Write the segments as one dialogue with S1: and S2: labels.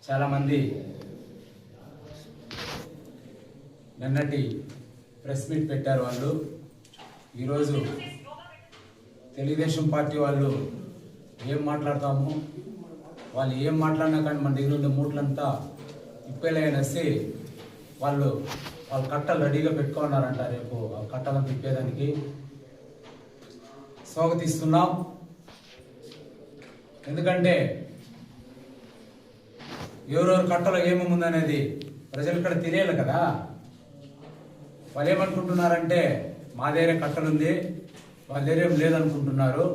S1: చాలామంది నిన్నటి press meet పెట్టారు. వాళ్ళు ఈరోజు తెలుగుదేశం పార్టీ వాళ్ళు ఏం మాట్లాడతాము, వాళ్ళు ఏం మాట్లాడినా కానీ మన దగ్గర ఉండే మూట్లంతా ఇప్పేలేనసి వాళ్ళు కట్టలు రెడీగా పెట్టుకున్నారంట. రేపు ఆ కట్టలను తిప్పేదానికి స్వాగతిస్తున్నాం. ఎందుకంటే ఎవరెవరు కట్టలో ఏముందనేది ప్రజలు ఇక్కడ తెలియాలి కదా. వాళ్ళు ఏమనుకుంటున్నారంటే మా దగ్గర కట్టలుంది, వాళ్ళ దగ్గర ఏం లేదనుకుంటున్నారు.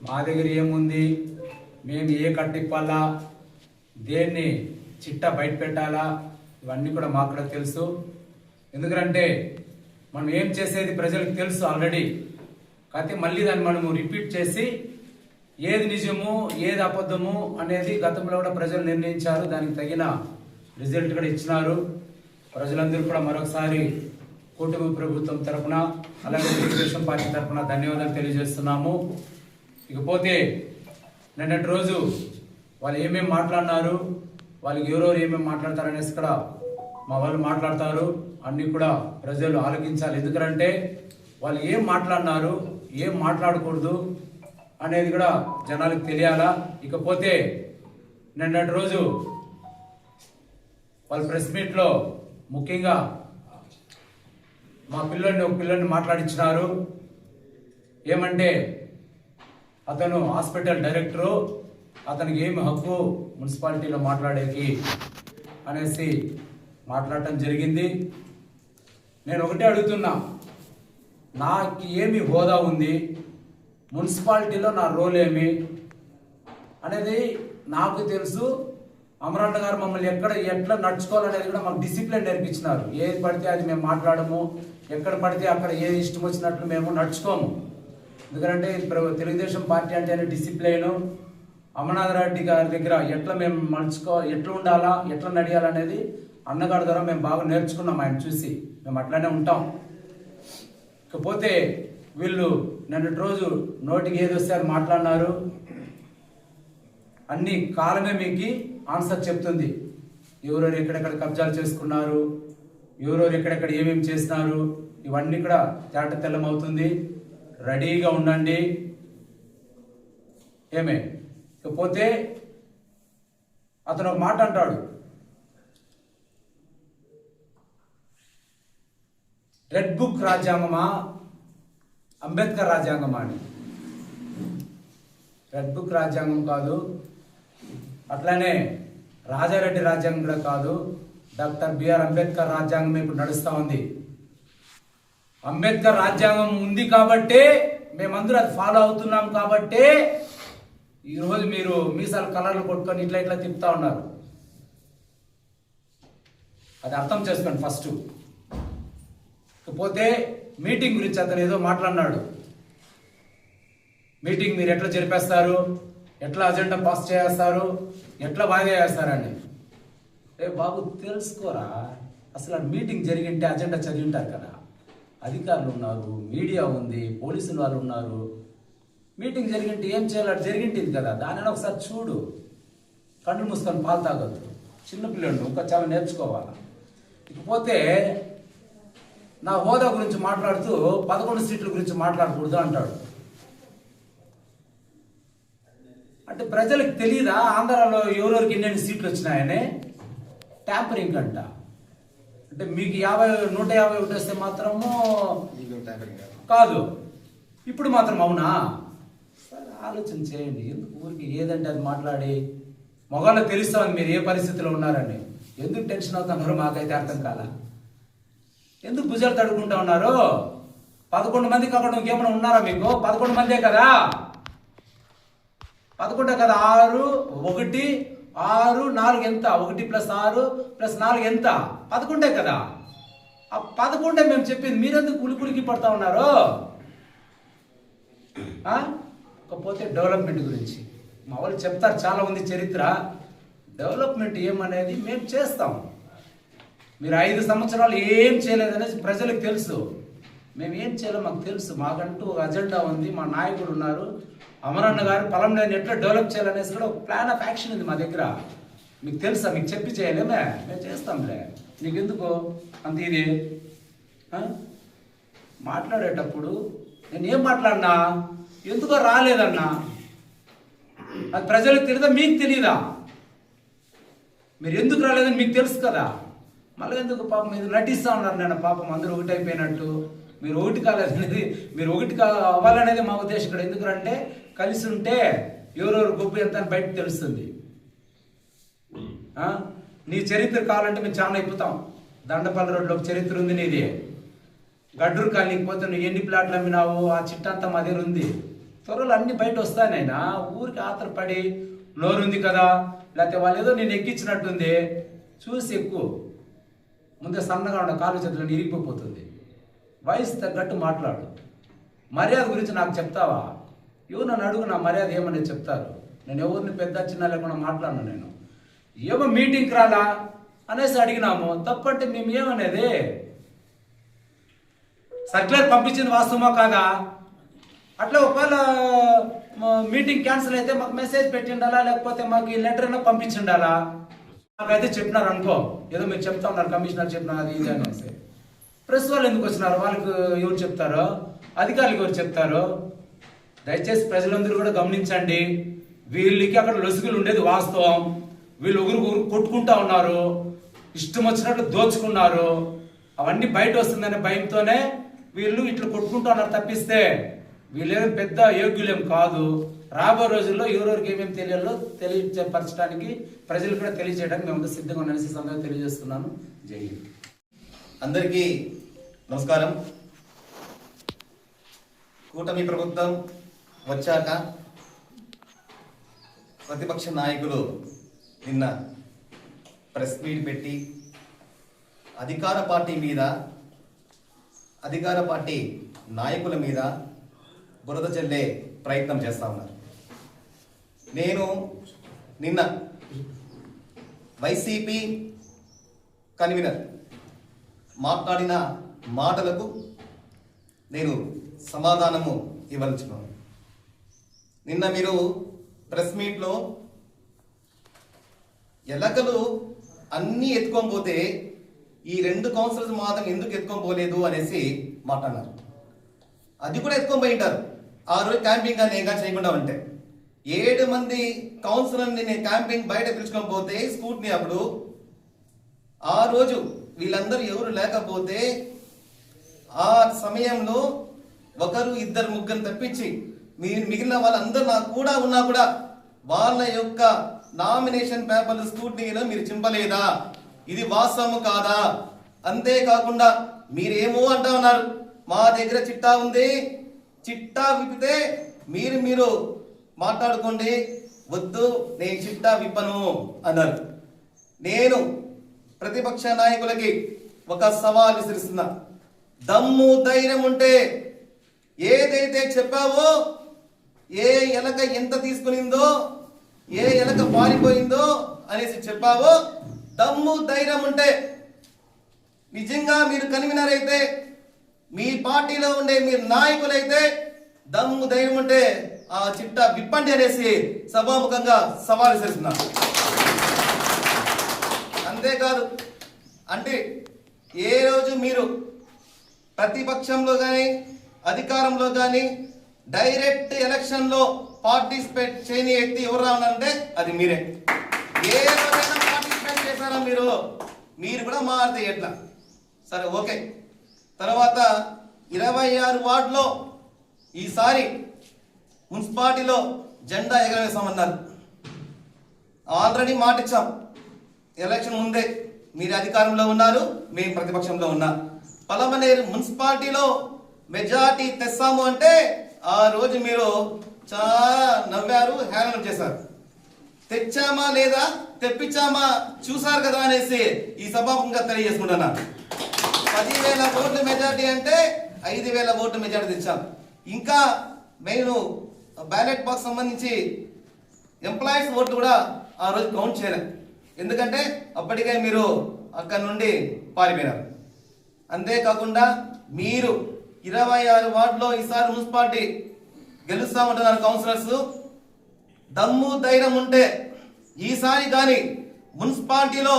S1: మా దగ్గర ఏముంది, మేము ఏ కట్ట ఇప్పాలా, దేన్ని చిట్టా బయట పెట్టాలా, ఇవన్నీ కూడా మాకు కూడా తెలుసు. ఎందుకంటే మనం ఏం చేసేది ప్రజలకు తెలుసు ఆల్రెడీ. కాకపోతే మళ్ళీ దాన్ని మనము రిపీట్ చేసి ఏది నిజము ఏది అబద్ధము అనేది గతంలో కూడా ప్రజలు నిర్ణయించారు. దానికి తగిన రిజల్ట్ కూడా ఇచ్చినారు. ప్రజలందరూ కూడా మరొకసారి కూటమి ప్రభుత్వం తరఫున అలాగే తెలుగుదేశం పార్టీ తరఫున ధన్యవాదాలు తెలియజేస్తున్నాము. ఇకపోతే నిన్నటి రోజు వాళ్ళు ఏమేమి మాట్లాడినారు, వాళ్ళకి ఎవరెవరు ఏమేమి మాట్లాడతారు అనేసి కూడా మా వాళ్ళు మాట్లాడతారు. అన్నీ కూడా ప్రజలు ఆలోచించాలి. ఎందుకంటే వాళ్ళు ఏం మాట్లాడినారు, ఏం మాట్లాడకూడదు అనేది కూడా జనాలకు తెలియాలా. ఇకపోతే నిన్నటి రోజు వాళ్ళ ప్రెస్ మీట్లో ముఖ్యంగా ఒక పిల్లోడిని మాట్లాడించినారు. ఏమంటే అతను హాస్పిటల్ డైరెక్టరు, అతనికి ఏమి హక్కు మున్సిపాలిటీలో మాట్లాడేకి అనేసి మాట్లాడటం జరిగింది. నేను ఒకటే అడుగుతున్నా, నాకు ఏమి హోదా ఉంది, మున్సిపాలిటీలో నా రోల్ ఏమి అనేది నాకు తెలుసు. అమరన్న గారు మమ్మల్ని ఎట్లా నడుచుకోవాలనేది కూడా మాకు డిసిప్లిన్ నేర్పించినారు. ఏది పడితే అది మేము మాట్లాడము, ఎక్కడ పడితే అక్కడ ఏది ఇష్టం వచ్చినట్లు మేము నడుచుకోము. ఎందుకంటే తెలుగుదేశం పార్టీ అంటేనే డిసిప్లైన్. అమర్నాథరెడ్డి గారి దగ్గర ఎట్లా మేము ఎట్లా ఉండాలా, ఎట్లా నడియాలనేది అన్నగారి ద్వారా మేము బాగా నేర్చుకున్నాం. ఆయన చూసి మేము అట్లానే ఉంటాం. ఇకపోతే వీళ్ళు నిన్నటి రోజు నోటికి ఏది వస్తే అది మాట్లాడినారు. అన్ని కాలమే మీకు ఆన్సర్ చెప్తుంది. ఎవరెవరు ఎక్కడెక్కడ కబ్జాలు చేసుకున్నారు, ఎవరెవరు ఎక్కడెక్కడ ఏమేమి చేసినారు, ఇవన్నీ కూడా తేట తెల్లమవుతుంది. రెడీగా ఉండండి. ఏమే ఇకపోతే అతను ఒక మాట అంటాడు, రెడ్ బుక్ రాజ్యాంగమా అంబేద్కర్ రాజ్యాంగమా అని. రెడ్ బుక్ రాజ్యాంగం కాదు, అట్లానే రాజారెడ్డి రాజ్యాంగం కూడా కాదు, డాక్టర్ బిఆర్ అంబేద్కర్ రాజ్యాంగం ఇప్పుడు నడుస్తూ ఉంది. అంబేద్కర్ రాజ్యాంగం ఉంది కాబట్టే మేమందరూ అది ఫాలో అవుతున్నాం కాబట్టే ఈరోజు మీరు మీసాలు కలర్లు కొట్టుకొని ఇట్లా తిప్పుతా ఉన్నారు. అది అర్థం చేసుకోండి ఫస్ట్. ఇకపోతే మీటింగ్ గురించి అతను ఏదో మాట్లాడినాడు. మీటింగ్ మీరు ఎట్లా జరిపేస్తారు, ఎట్లా అజెండా పాస్ చేస్తారు, ఎట్లా వాయిదా వేస్తారని. బాబు తెలుసుకోరా, అసలు మీటింగ్ జరిగింటే అజెండా చదివింటారు కదా. అధికారులు ఉన్నారు, మీడియా ఉంది, పోలీసులు వాళ్ళు ఉన్నారు. మీటింగ్ జరిగింటే ఏం చేయాలి, జరిగింటింది కదా, దానిని ఒకసారి చూడు. కళ్ళు మూసుకొని పాలు తాగొద్దు. చిన్నపిల్లలు ఇంకా చాలా నేర్చుకోవాలి. ఇకపోతే నా హోదా గురించి మాట్లాడుతూ 11 సీట్ల గురించి మాట్లాడకూడదు అంటాడు. అంటే ప్రజలకు తెలియదా ఆంధ్రాలో ఎవరెవరికి ఎన్ని సీట్లు వచ్చినాయని? ట్యాంపరింగ్ అంట. అంటే మీకు 151 వస్తే మాత్రము కాదు, ఇప్పుడు మాత్రం అవునా? సరే ఆలోచన చేయండి. ఎందుకు ఊరికి ఏదంటే అది మాట్లాడి మొగాళ్ళకి తెలుస్తామని మీరు ఏ పరిస్థితిలో ఉన్నారని. ఎందుకు టెన్షన్ అవుతున్నారు మాకైతే అర్థం కాల. ఎందుకు భుజాలు తడుకుంటా ఉన్నారు? 11 మంది కాకుండా ఇంకేమైనా ఉన్నారా మీకు? 11 మందే కదా, 11 కదా. 6, 1, 6, 4 ఎంత? 1 + 6 + 4 ఎంత? 11 కదా. ఆ 11 మేము చెప్పింది, మీరెందుకు కులికి పడతా ఉన్నారు? ఇకపోతే డెవలప్మెంట్ గురించి మా వాళ్ళు చెప్తారు, చాలా ఉంది చరిత్ర. డెవలప్మెంట్ ఏమనేది మేము చేస్తాం. మీరు 5 సంవత్సరాలు ఏం చేయలేదనేసి ప్రజలకు తెలుసు. మేము ఏం చేయాలో మాకు తెలుసు. మాకంటూ అజెండా ఉంది, మా నాయకుడు ఉన్నారు. అమరన్న గారు పొలంలో ఎట్లా డెవలప్ చేయాలనేసి కూడా ఒక ప్లాన్ ఆఫ్ యాక్షన్ ఉంది మా దగ్గర. మీకు తెలుసా? మీకు చెప్పి చేయలేమే, మేము చేస్తాంలే, నీకెందుకు అంత ఇది? మాట్లాడేటప్పుడు నేను ఏం మాట్లాడినా, ఎందుకో రాలేదన్నా, అది ప్రజలకు తెలియదా, మీకు తెలియదా? మీరు ఎందుకు రాలేదని మీకు తెలుసు కదా, మళ్ళీ ఎందుకు పాపం మీరు నటిస్తూ ఉన్నారు? నేను పాపం అందరూ ఒకటి అయిపోయినట్టు, మీరు ఒకటి కాలేదనేది, మీరు ఒకటి అవ్వాలనేది మా ఉద్దేశం. ఇక్కడ ఎందుకంటే కలిసి ఉంటే ఎవరెవరు గొప్ప ఎంత అని బయటకు తెలుస్తుంది. నీ చరిత్ర కావాలంటే మేము చాలా అయిపోతాం. దండపల్లి రోడ్లో ఒక చరిత్ర ఉంది నీది. గడ్డూరు కాలనీకి పోతే నువ్వు ఎన్ని ప్లాట్లు అమ్మినావు, ఆ చిట్టంతా మా దగ్గర ఉంది. త్వరలో అన్ని బయట వస్తానైనా ఊరికి ఆతరపడి నోరుంది కదా, లేకపోతే వాళ్ళు ఏదో నేను ఎక్కించినట్టుంది చూసి ఎక్కువ ముందే సన్నగా ఉన్న కాలు చేతులను ఇరిగిపోతుంది. వయసు తగ్గట్టు మాట్లాడు. మర్యాద గురించి నాకు చెప్తావా? ఎవరు నన్ను అడుగు, నా మర్యాద ఏమనేది చెప్తారు. నేను ఎవరిని పెద్ద చిన్న లేకుండా మాట్లాడను. నేను ఏమో మీటింగ్కి రాలా అనేసి అడిగినాము, తప్పంటే మేము ఏమనేది? సర్క్యులర్ పంపించింది వాస్తవమా కాదా? అట్లా ఒకవేళ మీటింగ్ క్యాన్సిల్ అయితే మాకు మెసేజ్ పెట్టిండాలా, లేకపోతే మాకు ఈ లెటర్ అయినా పంపించిండాలా? నాకైతే చెప్పినారు అనుకో, ఏదో మీరు చెప్తా ఉన్నారు, కమిషనర్ చెప్పినారు అది ఇది అనేసి. ప్రెస్ వాళ్ళు ఎందుకు వచ్చినారు? వాళ్ళకు ఎవరు చెప్తారో, అధికారులకు ఎవరు చెప్తారో? దయచేసి ప్రజలందరూ కూడా గమనించండి. వీళ్ళకి అక్కడ లొసుగులు ఉండేది వాస్తవం. వీళ్ళు ఒకరు కొట్టుకుంటా ఉన్నారు, ఇష్టం వచ్చినట్లు దోచుకున్నారు. అవన్నీ బయట వస్తుందనే భయంతోనే వీళ్ళు ఇట్లా కొట్టుకుంటా ఉన్నారు తప్పిస్తే వీళ్ళేం పెద్ద యోగ్యులేం కాదు. రాబో రోజుల్లో ఎవరెవరికి ఏమేమి తెలియాలో తెలియపరచడానికి, ప్రజలు కూడా తెలియజేయడానికి మేము సిద్ధంగా ఉన్నాను సందర్భంగా తెలియజేస్తున్నాను. జై హింద్.
S2: అందరికీ నమస్కారం. కూటమి ప్రభుత్వం వచ్చాక ప్రతిపక్ష నాయకులు నిన్న ప్రెస్ మీట్ పెట్టి అధికార పార్టీ నాయకుల మీద బురద చల్లే ప్రయత్నం చేస్తా ఉన్నారు. నేను నిన్న వైసీపీ కన్వీనర్ మాట్లాడిన మాటలకు నేను సమాధానము ఇవ్వదలుచుకున్నాను. నిన్న మీరు ప్రెస్ మీట్లో ఎలకలు అన్నీ ఎత్తుకొని పోతే ఈ 2 కౌన్సిలర్స్ మాత్రం ఎందుకు ఎత్తుకొని పోలేదు అనేసి మాట్లాడినారు. అది కూడా ఎత్తుకొని పోయి ఉంటారు ఆ రోజు క్యాంపింగ్ కానీ ఏం చేయకుండా ఉంటే. 7 మంది కౌన్సిలర్ని నేను క్యాంపింగ్ బయట పిలుచుకొని పోతే స్కూట్ని అప్పుడు ఆ రోజు వీళ్ళందరూ ఎవరు లేకపోతే ఆ సమయంలో 1, 2, 3 తప్పించి మిగిలిన వాళ్ళందరూ నాకు కూడా ఉన్నా కూడా వాళ్ళ యొక్క నామినేషన్ పేపర్లు స్కూట్నీలో మీరు చింపలేదా? ఇది వాస్తవము కాదా? అంతేకాకుండా మీరేమో అంటా ఉన్నారు, మా దగ్గర చిట్టా ఉంది, చిట్టా విప్పితే మీరు మాట్లాడుకోండి, వద్దు నేను చిట్టా విప్పను అన్నారు. నేను ప్రతిపక్ష నాయకులకి ఒక సవాల్ విసిరిస్తున్నా. దమ్ము ధైర్యం ఉంటే ఏదైతే చెప్పావో, ఏ ఎలక ఎంత తీసుకునిందో, ఏ ఎలక పారిపోయిందో అనేసి చెప్పావో, దమ్ము ధైర్యం ఉంటే నిజంగా మీరు కన్వీనర్ అయితే, మీ పార్టీలో ఉండే మీరు నాయకులైతే దమ్ము ధైర్యం ఉంటే ఆ చిట్టా విప్పండి అనేసి సభాముఖంగా సవాల్ విసిరిస్తున్నా. అంతేకాదు, అంటే ఏ రోజు మీరు ప్రతిపక్షంలో కానీ అధికారంలో కానీ డైరెక్ట్ ఎలక్షన్లో పార్టిసిపేట్ చేయని వ్యక్తి ఎవరు ఉన్నారంటే అది మీరే. ఏ రోజైనా పార్టిసిపేట్ చేశారా మీరు కూడా మారితే ఎట్లా? సరే, ఓకే. తర్వాత 26 వార్డులో ఈసారి మున్సిపాలిటీలో జెండా ఎగరవేసామన్నారు. ఆల్రెడీ మాట ఇచ్చాం ఎలక్షన్ ముందే. మీరు అధికారంలో ఉన్నారు, మేము ప్రతిపక్షంలో ఉన్నా. పలమనేరు మున్సిపాలిటీలో మెజార్టీ తెస్తాము అంటే ఆ రోజు మీరు చాలా నవ్వారు, హేళన చేశారు. తెచ్చామా లేదా, తెప్పించామా చూసారు కదా అనేసి ఈ సభాముఖంగా తెలియజేసుకుంటున్నా. 10,000 ఓట్ల మెజార్టీ అంటే 5,000 ఓట్ల మెజార్టీ తెచ్చాం. ఇంకా నేను బ్యాలెట్ బాక్స్ సంబంధించి ఎంప్లాయీస్ ఓట్లు కూడా ఆ రోజు కౌంట్ చేయలేదు. ఎందుకంటే అప్పటికే మీరు అక్కడ నుండి పారిపోయినారు. అంతేకాకుండా మీరు 26 వార్డులో ఈసారి మున్సిపాలిటీ గెలుస్తామంటున్నారు కౌన్సిలర్స్. దమ్ము ధైర్యం ఉంటే ఈసారి కానీ మున్సిపాలిటీలో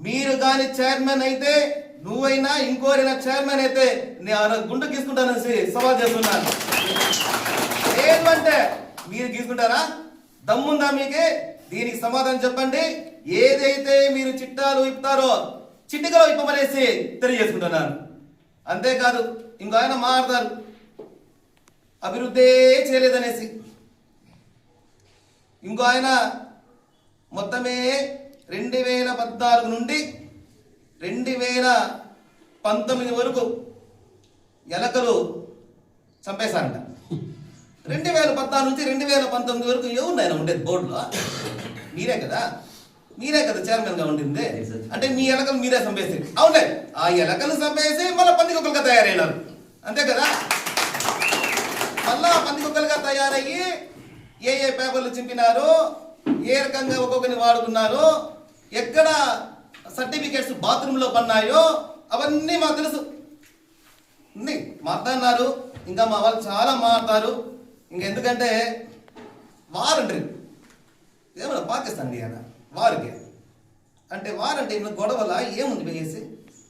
S2: మీరు కానీ చైర్మన్ అయితే, నువ్వైనా ఇంకోరైనా చైర్మన్ అయితే నేను గుండు గీసుకుంటానని సవాల్ చేస్తున్నాను. లేదు అంటే మీరు గీసుకుంటారా? దమ్ముందా మీకే? దీనికి సమాధానం చెప్పండి. ఏదైతే మీరు చిట్టాలు ఇప్పుతారో చిట్టికలో ఇప్పమనేసి తెలియజేసుకుంటున్నాను. అంతేకాదు ఇంకో ఆయన మాట్లాడతారు అభివృద్ధి చేయలేదనేసి. ఇంకో ఆయన మొత్తమే 2014 నుండి 2019 వరకు ఎలకలు చంపేశారంట. 2014 నుంచి 2019 వరకు ఏమున్నాయి ఉండేది బోర్డులో? మీరే కదా చైర్మన్ గా ఉండింది. అంటే మీ ఎలకలు మీరే చంపేసి, అవునులే ఆ ఎలకలు చంపేసి మళ్ళీ పందికొక్కలుగా తయారైనారు, అంతే కదా? మళ్ళా పందికొక్కలుగా తయారయ్యి ఏ పేపర్లు చింపినారు, ఏ రకంగా ఒక్కొక్కరిని వాడుకున్నారు, ఎక్కడ సర్టిఫికేట్స్ బాత్రూమ్ లో పన్నాయో అవన్నీ మాకు తెలుసు. మాట్లాడినారు. ఇంకా మా వాళ్ళు చాలా మాట్లాడతారు. ఇంకెందుకంటే వారంటారు ఏమన్నా పాకిస్తాన్ కదా వారికి అంటే వారంటే గొడవల ఏముంది వేసి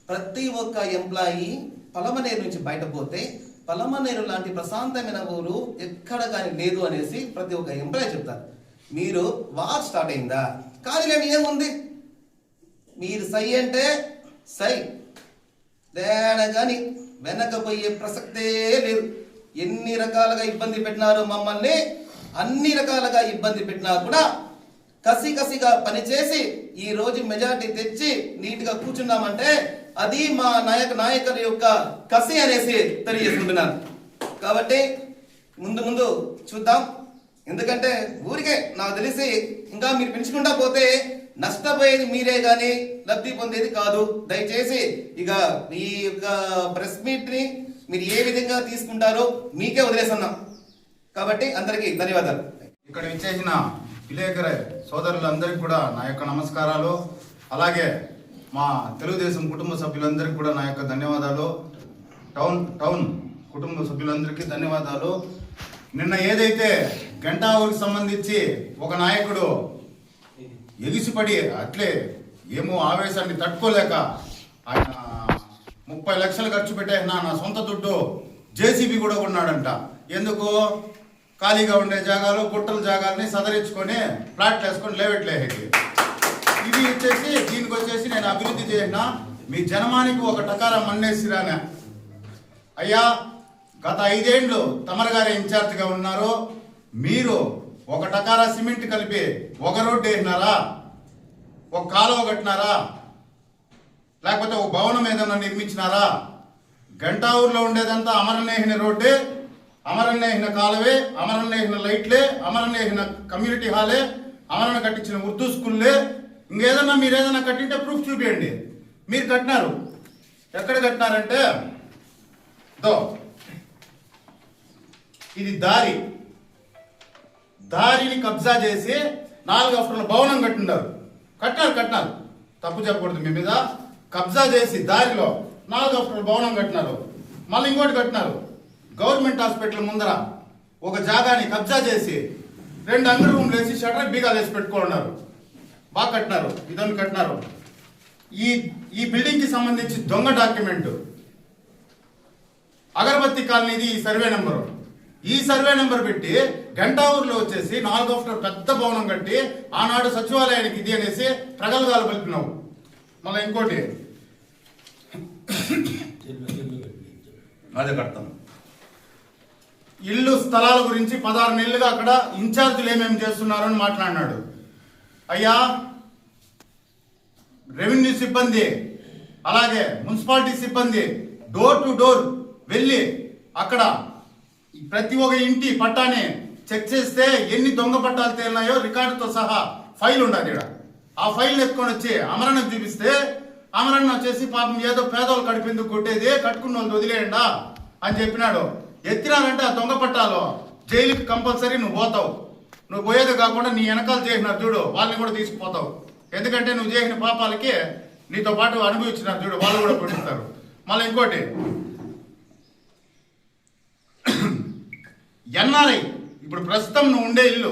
S2: ప్రతి ఒక్క ఎంప్లాయీ పలమనేరు నుంచి బయటపోతే పలమనేరు లాంటి ప్రశాంతమైన ఊరు ఎక్కడ కానీ లేదు అనేసి ప్రతి ఒక్క ఎంప్లాయీ చెప్తారు. మీరు వార్ స్టార్ట్ అయిందా? కానీ లేని ఏముంది, మీరు సై అంటే సై, తేడా కానీ వెనకపోయే ప్రసక్తే లేదు. ఎన్ని రకాలుగా ఇబ్బంది పెట్టినారు మమ్మల్ని, అన్ని రకాలుగా ఇబ్బంది పెట్టినా కూడా కసిగా పనిచేసి ఈ రోజు మెజారిటీ తెచ్చి నీట్గా కూర్చున్నామంటే అది మా నాయకుల యొక్క కసి అనేసి తెలియజేసుకుంటున్నాను. కాబట్టి ముందు చూద్దాం. ఎందుకంటే ఊరికే నాకు తెలిసి ఇంకా మీరు పెంచుకుంటా పోతే నష్టపోయేది మీరే గాని లబ్ధి పొందేది కాదు. దయచేసి ఇక ఈ యొక్క ప్రెస్ మీట్ ని మీరు ఏ విధంగా తీసుకుంటారో మీకే వదిలేస్తున్నాం. కాబట్టి అందరికీ ధన్యవాదాలు.
S3: ఇక్కడ విచ్చేసిన విలేకరు సోదరులందరికీ కూడా నా యొక్క నమస్కారాలు. అలాగే మా తెలుగుదేశం కుటుంబ సభ్యులందరికీ కూడా నా యొక్క ధన్యవాదాలు. టౌన్ కుటుంబ సభ్యులందరికీ ధన్యవాదాలు. నిన్న ఏదైతే గంటా ఊరికి సంబంధించి ఒక నాయకుడు ఎగిసిపడి అట్లే ఏమో ఆవేశాన్ని తట్టుకోలేక ఆయన 30 లక్షలు ఖర్చు పెట్టేసిన నా సొంత దుడ్డు జేసీబీ కూడా కొన్నాడంట. ఎందుకు? ఖాళీగా ఉండే జాగాలు గుట్టల జాగాలని సదరించుకొని ఫ్లాట్లు వేసుకొని లేవట్లేదు. ఇవి వచ్చేసి దీనికి వచ్చేసి నేను అభివృద్ధి చేసిన మీ జనమానికి ఒక టకారం మన్నేసిరానే. అయ్యా గత 5 ఏళ్ళు తమరు గారి ఇన్ఛార్జిగా ఉన్నారు. మీరు ఒక టకారా సిమెంట్ కలిపి ఒక రోడ్డు వేసినారా? ఒక కాలువ కట్టినారా? లేకపోతే ఒక భవనం ఏదన్నా నిర్మించినారా? గంటా ఊర్లో ఉండేదంతా అమరనేహిన రోడ్డే, అమరనేహిన కాలువే, అమరనేహిన లైట్లే, అమరనేహిన కమ్యూనిటీ హాలే, అమరణ కట్టించిన ఉర్దూ స్కూల్లే. ఇంకేదన్నా మీరు ఏదైనా కట్టింటే ప్రూఫ్ చూపించండి. మీరు కట్టినారు. ఎక్కడ కట్టినారంటే ఇది దారిని కబ్జా చేసి 4 అఫ్టర్ల భవనం కట్టినారు. తప్పు చెప్పకూడదు మీ మీద. కబ్జా చేసి దారిలో 4 అఫ్టర్ల భవనం కట్టినారు. మళ్ళీ ఇంకోటి కట్టినారు. గవర్నమెంట్ హాస్పిటల్ ముందర ఒక జాగాని కబ్జా చేసి 2 అంగడి రూమ్లు వేసి షటర్ బీగాలు వేసి పెట్టుకున్నారు. బాగా కట్టినారు. ఇదొన్ని కట్టినారు. ఈ బిల్డింగ్ కి సంబంధించి దొంగ డాక్యుమెంట్ అగరబత్తి కాలనీది ఈ సర్వే నెంబరు. ఈ సర్వే నెంబర్ పెట్టి గంటా ఊర్లో వచ్చేసి 4 అఫ్టర్ పెద్ద భవనం కట్టి ఆనాడు సచివాలయానికి ఇది అనేసి ప్రగల్భాలు పలిపినావు. మళ్ళీ ఇంకోటి
S2: అదే కడతాం.
S3: ఇల్లు స్థలాల గురించి 16 నెలలుగా అక్కడ ఇన్ఛార్జీలు ఏమేమి చేస్తున్నారు అని మాట్లాడినాడు. అయ్యా రెవెన్యూ సిబ్బంది అలాగే మున్సిపాలిటీ సిబ్బంది డోర్ టు డోర్ వెళ్ళి అక్కడ ప్రతి ఒక్క ఇంటి పట్టాని చెక్ చేస్తే ఎన్ని దొంగ పట్టాలు తేలినాయో రికార్డుతో సహా ఫైల్ ఉండదు. ఇక్కడ ఆ ఫైల్ ఎత్తుకొని వచ్చి అమరన్నకు చూపిస్తే అమరన్న వచ్చేసి పాపం ఏదో పేదోళ్ళు కడిపేందుకు కొట్టేది, కట్టుకున్న వాళ్ళు వదిలేయండా అని చెప్పినాడు. ఎత్తినారంటే ఆ దొంగ పట్టాలు జైలుకి కంపల్సరీ నువ్వు పోతావు. నువ్వు పోయేది కాకుండా నీ వెనకాల చేసినారు చూడు, వాళ్ళని కూడా తీసుకుపోతావు. ఎందుకంటే నువ్వు చేసిన పాపాలకి నీతో పాటు అనుభవించినారు చూడు, వాళ్ళు కూడా పొడిస్తారు. మళ్ళీ ఇంకోటి ఎన్ఆర్ఐ, ఇప్పుడు ప్రస్తుతం నువ్వు ఉండే ఇల్లు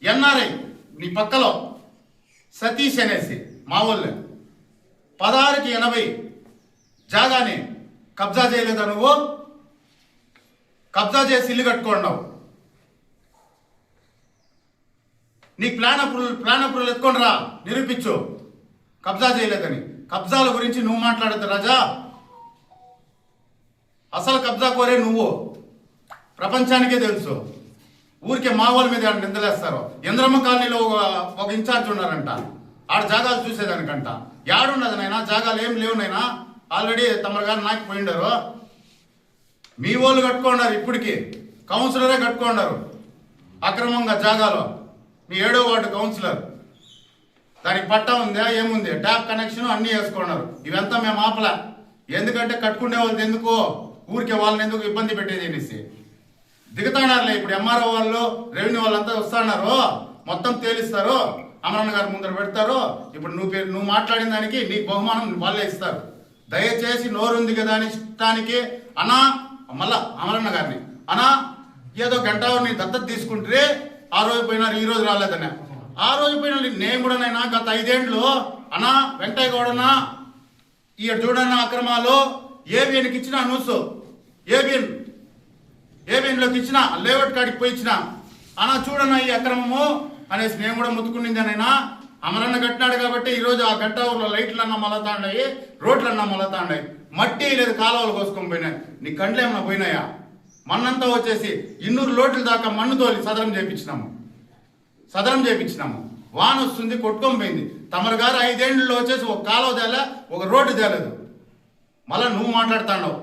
S3: ఎన్ఆర్ఐ నీ పక్కలో సతీష్ అనేసి మా వాళ్ళే 16కి 80 జాగాని కబ్జా చేయలేదా నువ్వు? కబ్జా చేసి ఇల్లు కట్టుకున్నావు. నీ ప్లాన్ అప్రూవల్ ఎత్తుకొని రా, నిరూపించు కబ్జా చేయలేదని. కబ్జాల గురించి నువ్వు మాట్లాడద్దు రాజా. అసలు కబ్జా కోరే నువ్వు, ప్రపంచానికే తెలుసు. ఊరికే మా వాళ్ళ మీద నిందలేస్తారు. ఇంద్రమ్మ కాలనీలో ఒక ఇన్ఛార్జ్ ఉన్నారంట, ఆడ జాగాలు చూసేదానికంట. యాడున్నది నైనా? జాగాలు ఏం లేవు నైనా. ఆల్రెడీ తమరు గారు నాకు పోయిండారు. మీ వాళ్ళు కట్టుకున్నారు, ఇప్పటికి కౌన్సిలరే కట్టుకున్నారు అక్రమంగా జాగాలో. మీ 7వ వార్డు కౌన్సిలర్, దానికి పట్టా ఉందా ఏముంది, ట్యాప్ కనెక్షన్ అన్నీ వేసుకున్నారు. ఇవంతా మేము ఆపలా. ఎందుకంటే కట్టుకునే వాళ్ళది ఎందుకు, ఊరికే వాళ్ళని ఎందుకు ఇబ్బంది పెట్టేది అనేసి దిగుతానారులే. ఇప్పుడు ఎంఆర్ఓ వాళ్ళు, రెవెన్యూ వాళ్ళంతా వస్తున్నారు, మొత్తం తేలిస్తారు, అమరన్న గారి ముందర పెడతారు. ఇప్పుడు నువ్వు మాట్లాడిన దానికి నీకు బహుమానం వాళ్ళే ఇస్తారు. దయచేసి నోరుంది కదా అని ఇష్టానికి అనా మళ్ళా అమరన్న గారిని అనా ఏదో గంటని దత్తత తీసుకుంటే ఆ రోజు పోయినారు, ఈ రోజు రాలేదనే. ఆ రోజు పోయిన నేను కూడా నైనా గత 5 ఏళ్ళు అనా వెంకయ్య గౌడనా ఈ చూడన్న అక్రమాలు ఏబిఎన్కి ఇచ్చిన న్యూస్, ఏబిఎన్లోకి ఇచ్చిన లేఅవుట్ కాడికి పోయి ఇచ్చిన అనా చూడన్నా ఈ అక్రమము అనేసి నేను కూడా ముత్తుకునిందానైనా. అమరన్న కట్టినాడు కాబట్టి ఈరోజు ఆ గంట ఊర్లో లైట్లు అన్నా మొలతాండాయి, రోడ్లు అన్నా మొలతాండాయి. మట్టి లేదు, కాలువలు కోసుకొని పోయినాయి. నీ కండ్లు ఏమన్నా పోయినాయా? మన్నంతా వచ్చేసి 200 లోట్ల దాకా మన్ను తోలి సదరం చేపించినాము. వాన వస్తుంది, కొట్టుకొని పోయింది. తమరు గారు 5 ఏళ్ళలో వచ్చేసి ఒక కాలువ తేలే, ఒక రోడ్డు తేలేదు. మళ్ళా నువ్వు మాట్లాడుతున్నావు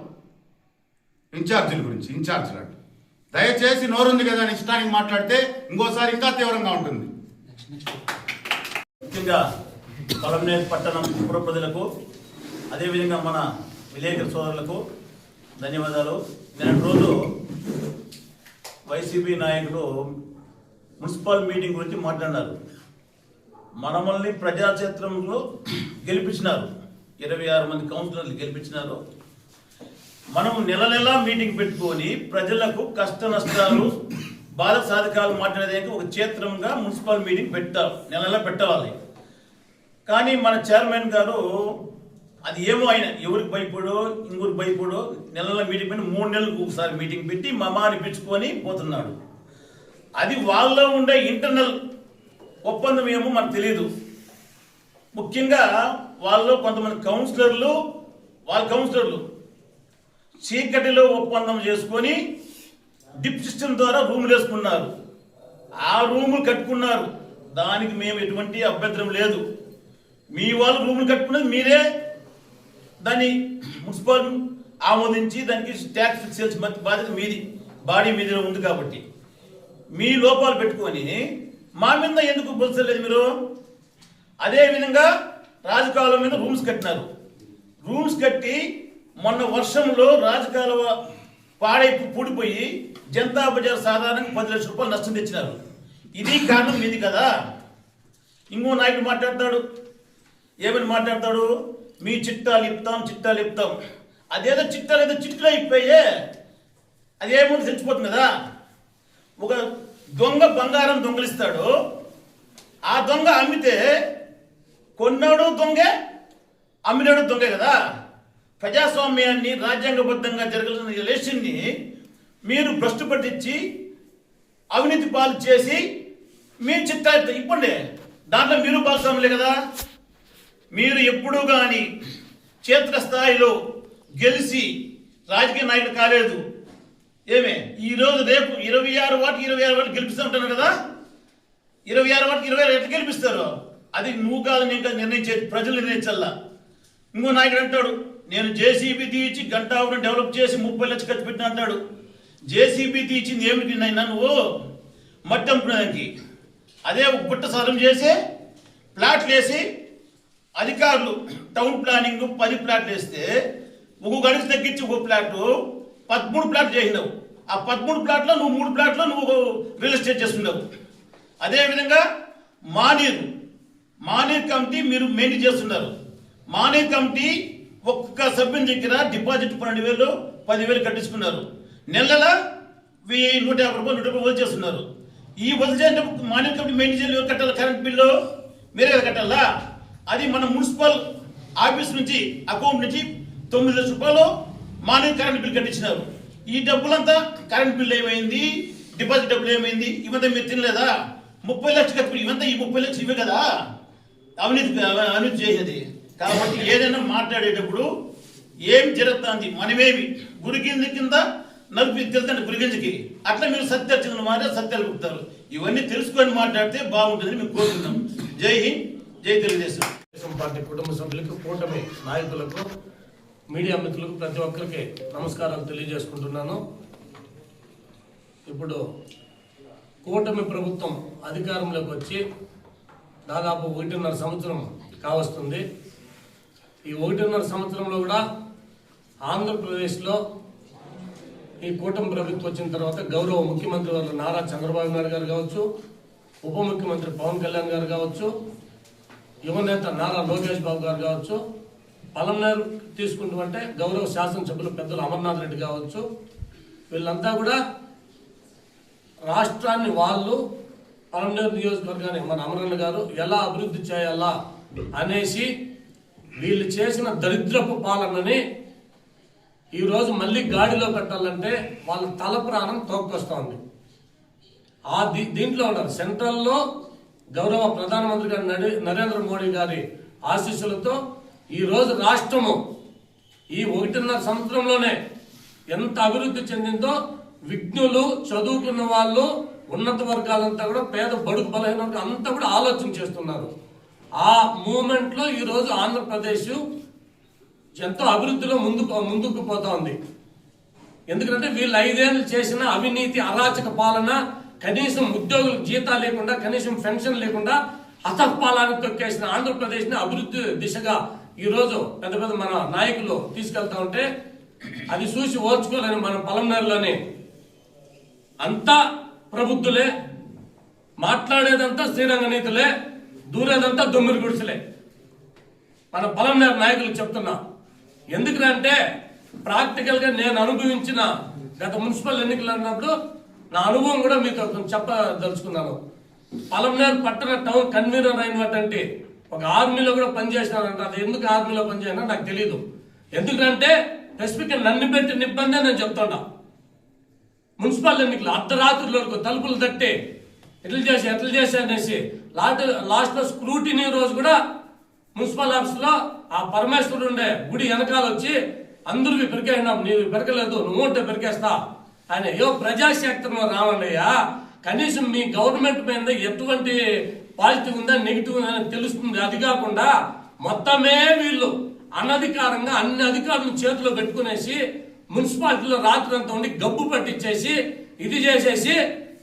S3: ఇన్ఛార్జీల గురించి. ఇన్ఛార్జీలు అంటే దయచేసి నోరుంది కదా అని ఇష్టానికి మాట్లాడితే ఇంకోసారి ఇంకా తీవ్రంగా ఉంటుంది.
S4: ముఖ్యంగా పొలంనేరు పట్టణం పుర ప్రజలకు, అదేవిధంగా మన విలేకరు సోదరులకు ధన్యవాదాలు. నిన్నటి రోజు వైసీపీ నాయకులు మున్సిపల్ మీటింగ్ గురించి మాట్లాడినారు. మనమల్ని ప్రజాక్షేత్రంలో గెలిపించినారు, 26 మంది కౌన్సిలర్లు గెలిపించినారు. మనం నెల మీటింగ్ పెట్టుకొని ప్రజలకు కష్ట నష్టాలు, బాధ సాధకాలు మాట్లాడేదానికి ఒక క్షేత్రంగా మున్సిపల్ మీటింగ్ నెల పెట్టవాలి. కానీ మన చైర్మన్ గారు అది ఏమో ఆయన ఎవరికి భయపడో ఇంకొరికి భయపడో నెలల మీటింగ్ పెట్టి 3 నెలలకు ఒకసారి మీటింగ్ పెట్టి మమా అనిపించుకొని పోతున్నాడు. అది వాళ్ళలో ఉండే ఇంటర్నల్ ఒప్పందం ఏమో మనకు తెలియదు. ముఖ్యంగా వాళ్ళు కొంతమంది కౌన్సిలర్లు చీకటిలో ఒప్పందం చేసుకొని డిప్ సిస్టమ్ ద్వారా రూములు వేసుకున్నారు. ఆ రూములు కట్టుకున్నారు, దానికి మేము ఎటువంటి అభ్యంతరం లేదు. మీ వాళ్ళు రూములు కట్టుకున్నది మీరే, దాన్ని మున్సిపల్ ఆమోదించి దానికి ట్యాక్స్ ఫిక్స్ చేయాల్సిన బాధ్యత మీది, బాడీ మీద ఉంది. కాబట్టి మీ లోపాలు పెట్టుకొని మా మీద ఎందుకు బొలసలేదు మీరు? అదేవిధంగా రాజకాలువ మీద రూమ్స్ కట్టినారు. రూమ్స్ కట్టి మొన్న వర్షంలో రాజకాలువ పాడై పూడిపోయి జనతా బజార్ సాధారణంగా 10 లక్షల రూపాయలు నష్టం తెచ్చినారు. ఇది కారణం మీది కదా. ఇంకో నాయకుడు మాట్లాడతాడు, ఏమని మాట్లాడతాడు? మీ చిట్టాలు ఇప్తాం. అదేదో చిట్లో ఇప్పాయే, అదేముంది తెచ్చిపోతుంది కదా. ఒక దొంగ బంగారం దొంగలిస్తాడు, ఆ దొంగ అమ్మితే కొన్నాడు దొంగే, అమ్మినాడు దొంగే కదా. ప్రజాస్వామ్యాన్ని, రాజ్యాంగబద్ధంగా జరగాల్సిన ఎలక్షన్ని మీరు భ్రష్టు పట్టించి అవినీతి పాలు చేసి మీరు చిట్టా ఇప్పండి, దాంట్లో మీరు భాగస్వాములే కదా. మీరు ఎప్పుడూ కానీ క్షేత్రస్థాయిలో గెలిచి రాజకీయ నాయకుడు కాలేదు. ఈరోజు రేపు 26 వాటికి గెలిపిస్తూ ఉంటాను కదా. 26 వాటికి 26 ఎట్లా గెలిపిస్తారు? అది నువ్వు కాదు, నేను కాదు నిర్ణయించేది, ప్రజలు నిర్ణయించల్లా. ఇంకో నాయకుడు అంటాడు, నేను జేసీబీ తీయించి గంటాపురం డెవలప్ చేసి 30 లక్షలు ఖర్చు పెట్టిన అంటాడు. జేసీబీ తీయించింది ఏమిటి నైనా నువ్వు? మట్టి అమ్ముకునేదానికి. అదే ఒక గుట్ట సదరం చేసి ప్లాట్లు వేసి అధికారులు టౌన్ ప్లానింగ్ 10 ప్లాట్లు వేస్తే ఒక్కొక్క గడికి తగ్గించి ఒక ప్లాటు 13 ప్లాట్లు చేసినావు. ఆ 13 ప్లాట్లో నువ్వు 3 ప్లాట్లో నువ్వు రియల్ ఎస్టేట్ చేస్తున్నావు. అదేవిధంగా మానీర్ కమిటీ మీరు మెయింటైన్ చేస్తున్నారు. మానీర్ కమిటీ ఒక్క సభ్యుని దగ్గర డిపాజిట్ 12,000 10,000 కట్టించుకున్నారు. నెలల 150 రూపాయలు 150 వదిలి చేస్తున్నారు. ఈ వదిలి చేసేటప్పుడు మానీర్ కమిటీ మెయింటైన్ చేయాలి, ఎవరు కట్టాలి? కరెంట్ బిల్లు మీరే కదా కట్టాలా? అది మన మున్సిపల్ ఆఫీస్ నుంచి అకౌంట్ నుంచి 9 లక్షల రూపాయలు మానే కరెంట్ బిల్ కట్టించినారు. ఈ డబ్బులంతా కరెంట్ బిల్ ఏమైంది, డిపాజిట్ డబ్బులు ఏమైంది, ఇవంతా మీరు తినలేదా? 30 లక్షలు కట్టి ఇవంతా ఈ 30 లక్షలు ఇవే కదా అవినీతి చేసేది. కాబట్టి ఏదైనా మాట్లాడేటప్పుడు ఏం జరుగుతుంది, మనమేమి గురిగింజ కింద నలుపు తెలుతండి గురిగింజకి, అట్లా మీరు సత్యాలు మాట సత్యాలు చెప్తారు. ఇవన్నీ తెలుసుకొని మాట్లాడితే బాగుంటుందని మేము కోరుకుంటాం. జై హింద్, జై తెలుగుదేశం.
S5: తెలుగుదేశం పార్టీ కుటుంబ సభ్యులకు, కూటమి నాయకులకు, మీడియా మిత్రులకు ప్రతి ఒక్కరికి నమస్కారాలు తెలియజేసుకుంటున్నాను. ఇప్పుడు కూటమి ప్రభుత్వం అధికారంలోకి వచ్చి దాదాపు 1.5 సంవత్సరం కావస్తుంది. ఈ 1.5 సంవత్సరంలో కూడా ఆంధ్రప్రదేశ్లో ఈ కూటమి ప్రభుత్వం వచ్చిన తర్వాత గౌరవ ముఖ్యమంత్రి వారు నారా చంద్రబాబు నాయుడు గారు కావచ్చు, ఉప ముఖ్యమంత్రి పవన్ కళ్యాణ్ గారు కావచ్చు, యువనేత నారా లోకేష్ బాబు గారు కావచ్చు, పలమనేరు తీసుకుంటుంటే గౌరవ శాసనసభ్యులు పెద్దలు అమర్నాథ్ రెడ్డి కావచ్చు, వీళ్ళంతా కూడా రాష్ట్రాన్ని వాళ్ళు పలమనేరు నియోజకవర్గాన్ని మన అమరన్న గారు ఎలా అభివృద్ధి చేయాలా అనేసి వీళ్ళు చేసిన దరిద్రపు పాలనని ఈరోజు మళ్ళీ గాడిలో పెట్టాలంటే వాళ్ళ తల ప్రాణం తోక్కొస్తా ఉంది. దీంట్లో ఉన్నారు. సెంట్రల్లో గౌరవ ప్రధానమంత్రి గారి నరేంద్ర మోడీ గారి ఆశీస్సులతో ఈరోజు రాష్ట్రము ఈ 1.5 సంవత్సరంలోనే ఎంత అభివృద్ధి చెందిందో విజ్ఞులు, చదువుకున్న వాళ్ళు, ఉన్నత వర్గాలంతా కూడా పేద బడుగు బలహీన అంతా కూడా ఆలోచన చేస్తున్నారు. ఆ మూమెంట్లో ఈరోజు ఆంధ్రప్రదేశ్ ఎంతో అభివృద్ధిలో ముందుకు పోతా ఉంది. ఎందుకంటే వీళ్ళు 5 ఏళ్ళు చేసిన అవినీతి అరాచక పాలన, కనీసం ఉద్యోగులకు జీతాలు లేకుండా, కనీసం పెన్షన్ లేకుండా అతపాలానికి తొక్కేసిన ఆంధ్రప్రదేశ్ ని అభివృద్ధి దిశగా ఈ రోజు పెద్ద పెద్ద మన నాయకులు తీసుకెళ్తా ఉంటే అది చూసి ఓర్చుకోలేని మన పలమనేరులోని అంతా ప్రబుద్ధులే, మాట్లాడేదంతా శ్రీరంగ నీతులే, దూరేదంతా దొమ్మిరి గుడిసెలే. మన పలమనేరు నాయకులు చెప్తున్నా. ఎందుకంటే ప్రాక్టికల్ గా నేను అనుభవించిన గత మున్సిపల్ ఎన్నికలు అన్నప్పుడు నా అనుభవం కూడా మీతో చెప్పదలుచుకున్నాను. పలమనేరు పట్టణ టౌన్ కన్వీనర్ అయినటువంటి ఒక ఆర్మీలో కూడా పనిచేసినారంట. అది ఎందుకు ఆర్మీలో పనిచేసినా నాకు తెలియదు. ఎందుకంటే స్పెసిఫిక్ నన్ను పెట్టిన ఇబ్బంది నేను చెప్తుంటా. మున్సిపల్ ఎన్నికలు అర్ధరాత్రులకు తలుపులు తట్టి ఎట్లా చేసి అనేసి లాస్ట్ లో స్క్రూటినీ రోజు కూడా మున్సిపల్ ఆఫీస్ లో ఆ పరమేశ్వరుడు ఉండే గుడి వెనకాల వచ్చి అందరూ పెరికేసినాం, నీవు పెరకలేదు, నువ్వు ఉంటే పెరికేస్తా అని. ప్రజాశక్తిలో రావండియా, కనీసం మీ గవర్నమెంట్ మీద ఎటువంటి పాజిటివ్ ఉందా నెగిటివ్ ఉందా అని తెలుస్తుంది. అది కాకుండా మొత్తమే వీళ్ళు అనధికారంగా అన్ని అధికారులను చేతిలో పెట్టుకునేసి మున్సిపాలిటీలో రాత్రి అంతా ఉండి గబ్బు పట్టించేసి ఇది చేసేసి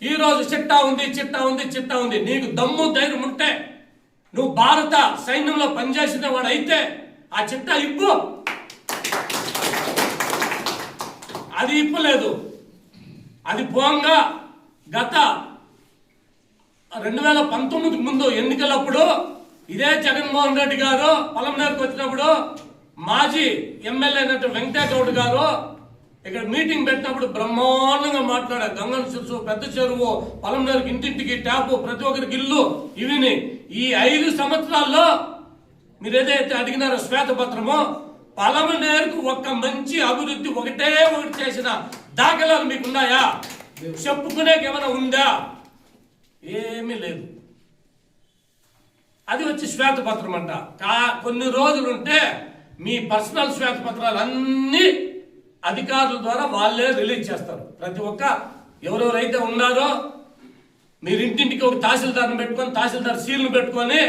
S5: ఈ రోజు చిట్టా ఉంది. నీకు దమ్ము ధైర్యం ఉంటే నువ్వు భారత సైన్యంలో పనిచేసిన వాడు అయితే ఆ చిట్టా ఇప్పు. అది ఇప్పలేదు. అది పోంగా గత 2019 ముందు ఎన్నికలప్పుడు ఇదే జగన్మోహన్ రెడ్డి గారు పలమనేరుకు వచ్చినప్పుడు మాజీ ఎమ్మెల్యే అయినట్టు వెంకటేగౌడ్ గారు ఇక్కడ మీటింగ్ పెట్టినప్పుడు బ్రహ్మాండంగా మాట్లాడారు. గంగన శిరసు, పెద్ద చెరువు, పలమనేరుకి ఇంటింటికి ట్యాపు, ప్రతి ఒక్కరికి ఇల్లు, ఇవిని ఈ 5 సంవత్సరాల్లో మీరు ఏదైతే అడిగినారో శ్వేతపత్రమో పలమనేరుకు ఒక్క మంచి అభివృద్ధి ఒకటి చేసిన దాఖలాలు మీకున్నాయా? చెప్పుకునేకి ఏమైనా ఉందా? ఏమీ లేదు. అది వచ్చి శ్వేతపత్రం అంట. కొన్ని రోజులుంటే మీ పర్సనల్ శ్వేతపత్రాలు అన్ని అధికారుల ద్వారా వాళ్ళే రిలీజ్ చేస్తారు. ప్రతి ఒక్క ఎవరెవరైతే ఉన్నారో మీరు ఇంటింటికి ఒక తహసీల్దార్ని పెట్టుకొని, తహసీల్దార్ సీల్ను పెట్టుకొని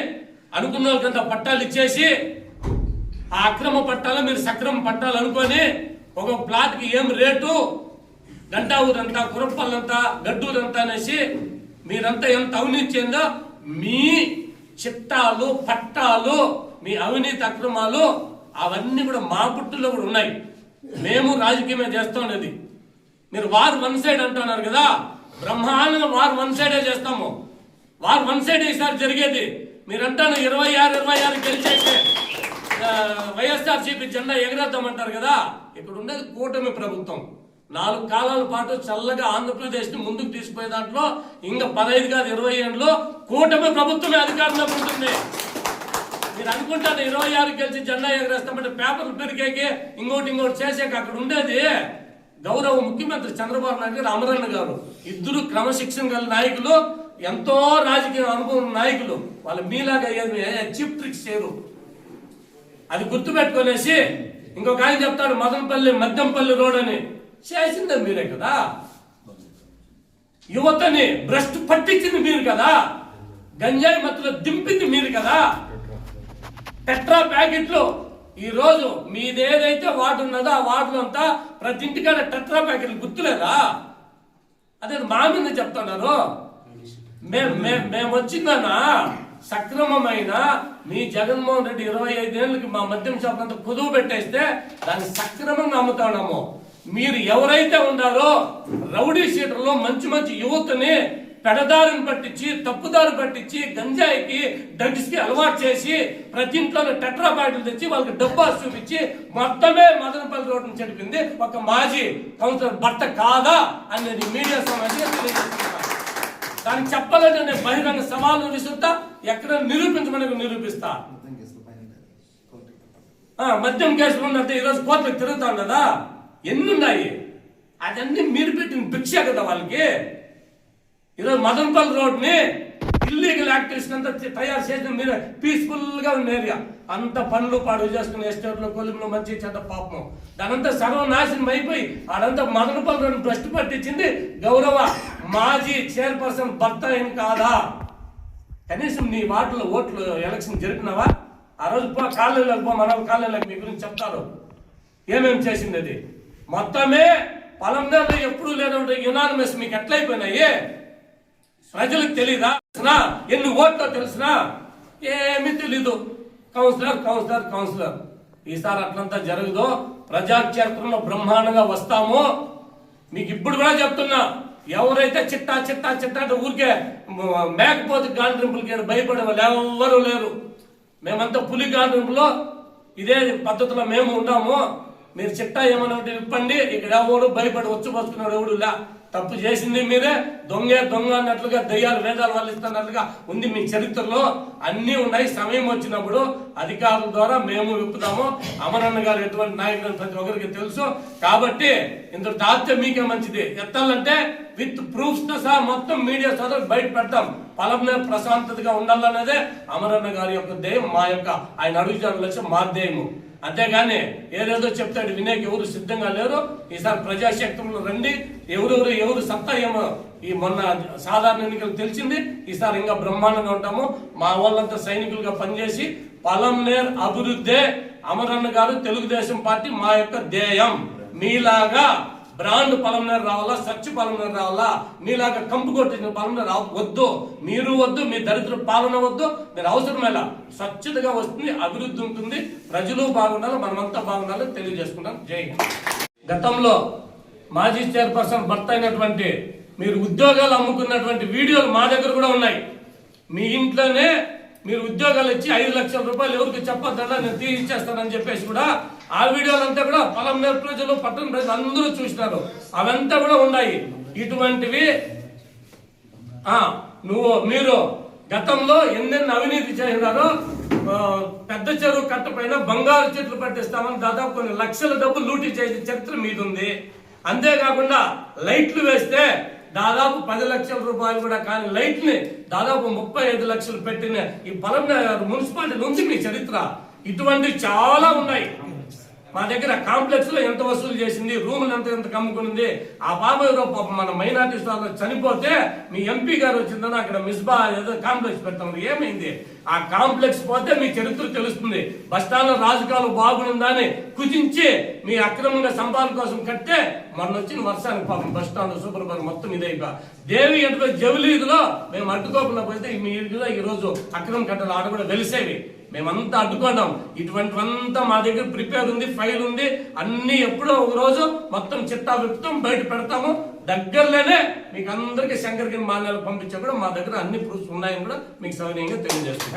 S5: అనుకున్న వాళ్ళకంతా పట్టాలు ఇచ్చేసి ఆ అక్రమ పట్టాలు మీరు సక్రమ పట్టాలు అనుకొని ఒక ప్లాట్కి ఏం రేటు, గంటా ఊరంతా, కురప్పల్లంతా, గడ్డూరంతా అనేసి మీరంతా ఎంత అవినీతి చెందో మీ చిట్టాలు, పట్టాలు, మీ అవినీతి అక్రమాలు అవన్నీ కూడా మా పుట్టులో కూడా ఉన్నాయి. మేము రాజకీయమే చేస్తా ఉండేది. మీరు వారు 1 సైడ్ అంటున్నారు కదా, బ్రహ్మాండంగా వారు 1 సైడే చేస్తాము. వారు 1 సైడ్ ఈసారి జరిగేది. మీరంటాను 26 గెలిచేస్తే వైఎస్ఆర్సీపీ జెండా ఎగరేద్దామంటారు కదా. ఇక్కడ ఉండేది కూటమి ప్రభుత్వం. 4 కాలాల పాటు చల్లగా ఆంధ్రప్రదేశ్ ని ముందుకు తీసుకుపోయే దాంట్లో ఇంకా 15 కాదు 20 ఏళ్ళలో కూటమి ప్రభుత్వమే అధికారంలో ఉంటుంది. మీరు అనుకుంటారు 26 గెలిచి జెండా ఎగరేస్తామంటే పేపర్లు పెరిగేకి ఇంకోటి చేసాక అక్కడ ఉండేది గౌరవ ముఖ్యమంత్రి చంద్రబాబు నాయుడు గారు, అమరన్న గారు. ఇద్దరు క్రమశిక్షణ గల నాయకులు, ఎంతో రాజకీయ అనుభవం నాయకులు. వాళ్ళు మీలాగా చీప్ ట్రిక్స్ చేయరు. అది గుర్తుపెట్టుకునేసి ఇంకొక ఆయన చెప్తాడు మద్దంపల్లి రోడ్ అని. చేసిందే మీరే కదా. యువతని భ్రష్టు పట్టించింది మీరు కదా. గంజాయి మత్తులో దింపింది మీరు కదా. టెట్రా ప్యాకెట్లు ఈ రోజు మీదేదైతే వార్డు ఉన్నదో ఆ వార్డులో అంతా ప్రతి ఇంటికాడ టెట్రా ప్యాకెట్లు గుర్తులేదా? అదే మా మీద చెప్తున్నారు. మేము వచ్చిందన్నా సక్రమమైన మీ జగన్మోహన్ రెడ్డి 25 ఏళ్ళకి మా మద్యం షాప్ అంతా కుదువు పెట్టేస్తే దాన్ని సక్రమంగా అమ్ముతాము. మీరు ఎవరైతే ఉన్నారో రౌడీ షీటర్లో మంచి యువతని పెడదారిని పట్టించి తప్పుదారి పట్టించి గంజాయికి డ్రగ్స్ కి అలవాటు చేసి ప్రతి ఇంట్లోనే టెట్రా ప్యాకెట్లు తెచ్చి వాళ్ళకి డబ్బా చూపించి మొత్తమే మదనపల్లి రోడ్డును చెడిపింది ఒక మాజీ కౌన్సిలర్ భర్త కాదా అనేది మీడియా సమావేశంగా తెలియజేస్తున్నారు. దానికి చెప్పాలంటే నేను బహిరంగ సవాలు విసురుతా, ఎక్కడ నిరూపిస్తా. మద్యం కేసులు ఉన్నట్టు ఈరోజు కోర్టులకు తిరుగుతా ఉండదా? ఎన్ని ఉన్నాయి? అదన్నీ మీరు పెట్టిన భిక్ష కదా వాళ్ళకి. ఈరోజు మదనపల్లి రోడ్ ని ఇల్లీగల్ యాక్టివిస్ట్ అంతా తయారు చేసిన మీరు పీస్ఫుల్ గా ఉన్న ఏరియా అంత పనులు పాడు చేసుకున్న ఎస్టేట్లో కొలిమిలో మంచి చెడ్డ పాపం దానంతా సర్వనాశనం అయిపోయి ఆడంతా మదనపల్లి రోడ్డు భ్రష్టు పట్టించింది గౌరవ మాజీ చైర్పర్సన్ భర్త ఏం కాదా? కనీసం నీ వాటిలో ఓట్లు ఎలక్షన్ జరిపినావా? ఆ రోజు కాలనీలకు మన కాలనీలకు మీ గురించి చెప్తారు ఏమేమి చేసింది. అది మొత్తమే పలంనేరులో ఎప్పుడు లేదంటే యునానిమస్ మీకు ఎట్లయిపోయినాయి ప్రజలకు తెలీదా? ఎన్ని ఓట్లో తెలిసినా ఏమీ తెలీదు. కౌన్సిలర్ ఈసారి అట్లంతా జరగదు. ప్రజాక్షేత్రంలో బ్రహ్మాండంగా వస్తాము. మీకు ఇప్పుడు కూడా చెప్తున్నా, ఎవరైతే చిట్టా అంటే ఊరికే మేకపోతే గాండ్రింపులకి భయపడే వాళ్ళు ఎవరు లేరు. మేమంతా పులి గాండ్రింపులో ఇదే పద్ధతిలో మేము ఉన్నాము. మీరు చిట్టా ఏమన్నా ఇప్పండి. ఇక్కడ ఎవరు భయపడి వచ్చి బతుకున్నాడు ఎవడు లే. తప్పు చేసింది మీరే. దొంగ అన్నట్లుగా దయ్యాలు వేదాలు వల్లిస్తున్నట్లుగా ఉంది మీ చరిత్రలో. అన్నీ ఉన్నాయి. సమయం వచ్చినప్పుడు అధికారుల ద్వారా మేము విప్పుతాము. అమరన్న గారు ఎటువంటి నాయకులు ప్రతి ఒక్కరికి తెలుసు. కాబట్టి ఇంత దాస్తే మీకే మంచిది. ఎత్తాలంటే విత్ ప్రూఫ్స్ తో సహా మొత్తం మీడియా సోదరు బయట పెడతాం. పలంనే ప్రశాంతతగా ఉండాలనేదే అమరన్న గారి యొక్క ధ్యేయం. మా యొక్క ఆయన అడుగుజాడ లక్ష్యం మా ధ్యేయము. అంతేగాని ఏదేదో చెప్తాడు వినేకి ఎవరు సిద్ధంగా లేరు. ఈసారి ప్రజాశక్తులు రండి. ఎవరు సత్తా ఏమో ఈ మొన్న సాధారణ ఎన్నికలు తెలిసింది. ఈసారి ఇంకా బ్రహ్మాండంగా ఉంటాము. మా వాళ్ళంతా సైనికులుగా పనిచేసి పలంనేర్ అభివృద్ధి అమరన్న గారు తెలుగుదేశం పార్టీ మా యొక్క ధ్యేయం. మీలాగా బ్రాండ్ పలంనేరు రావాలా, స్వచ్ఛ పలంనేరు రావాలా, మీలాగా కంపు కొట్టిన పలంనేరు వద్దు. మీరు వద్దు, మీ దరిద్ర పాలన వద్దు. మీరు అవసరమేలా స్వచ్ఛతగా వస్తుంది, అభివృద్ధి ఉంటుంది, ప్రజలు బాగుండాలి, మనమంతా బాగుండాలి తెలియజేసుకుంటాం. జై హింద్. గతంలో మాజీ చైర్పర్సన్ భర్త అయినటువంటి మీరు ఉద్యోగాలు అమ్ముకున్నటువంటి వీడియోలు మా దగ్గర కూడా ఉన్నాయి. మీ ఇంట్లోనే మీరు ఉద్యోగాలు ఇచ్చి 5 లక్షల రూపాయలు ఎవరికి చెప్పొద్దా నేను తీర్చేస్తానని చెప్పేసి కూడా ఆ వీడియోలంతా కూడా పలంనేరు ప్రజలు పట్టణ ప్రజలు అందరూ చూసినారు. అవంతా కూడా ఉన్నాయి. ఇటువంటివి మీరు గతంలో ఎన్నెన్ని అవినీతి చేసినారో. పెద్ద చెరువు కట్ట పైన బంగారు చెట్లు పట్టిస్తామని దాదాపు కొన్ని లక్షల డబ్బులు లూటీ చేసే చరిత్ర మీద ఉంది. అంతేకాకుండా లైట్లు వేస్తే దాదాపు 10 లక్షల రూపాయలు కూడా కానీ లైట్ ని దాదాపు 35 లక్షలు పెట్టిన ఈ పలంనేరు మున్సిపాలిటీ నుంచి మీ చరిత్ర. ఇటువంటివి చాలా ఉన్నాయి. మా దగ్గర కాంప్లెక్స్ లో ఎంత వసూలు చేసింది, రూములు ఎంత కమ్ముకునింది. ఆ బాబాయ్ మన మైనార్టీ స్టార్ చనిపోతే మీ ఎంపీ గారు వచ్చిందని అక్కడ మిస్బా ఏదో కాంప్లెక్స్ పెడతాం. ఏమైంది? ఆ కాంప్లెక్స్ పోతే మీ చరిత్ర తెలుస్తుంది. బస్టాండ్ లో రాజకాలు బాగుందని కుదించి మీ అక్రమంగా సంపాదన కోసం కట్టే మొన్న వచ్చిన వర్షానికి పాపం బస్టాండ్ సూపర్ మొత్తం ఇదైపో దేవి ఎంతో జవిలీదులో మేము అడ్డుకోకుండా పోతే మీ ఇంటిలో ఈ రోజు అక్రమ కట్టలు ఆడ కూడా వెలిసేవి. మేమంతా అడ్డుకున్నాం. ఇటువంటివంతా మా దగ్గర ప్రిపేర్ ఉంది, ఫైల్ ఉంది. అన్ని ఎప్పుడో ఒక రోజు మొత్తం చిట్టా విప్పుతాం, బయట పెడతాము. దగ్గరలోనే మీకు అందరికీ శంకర్గిరి మాన్యాలు పంపించా కూడా మా దగ్గర అన్ని ప్రూఫ్స్ ఉన్నాయని కూడా మీకు సౌకర్యంగా తెలియజేస్తాం.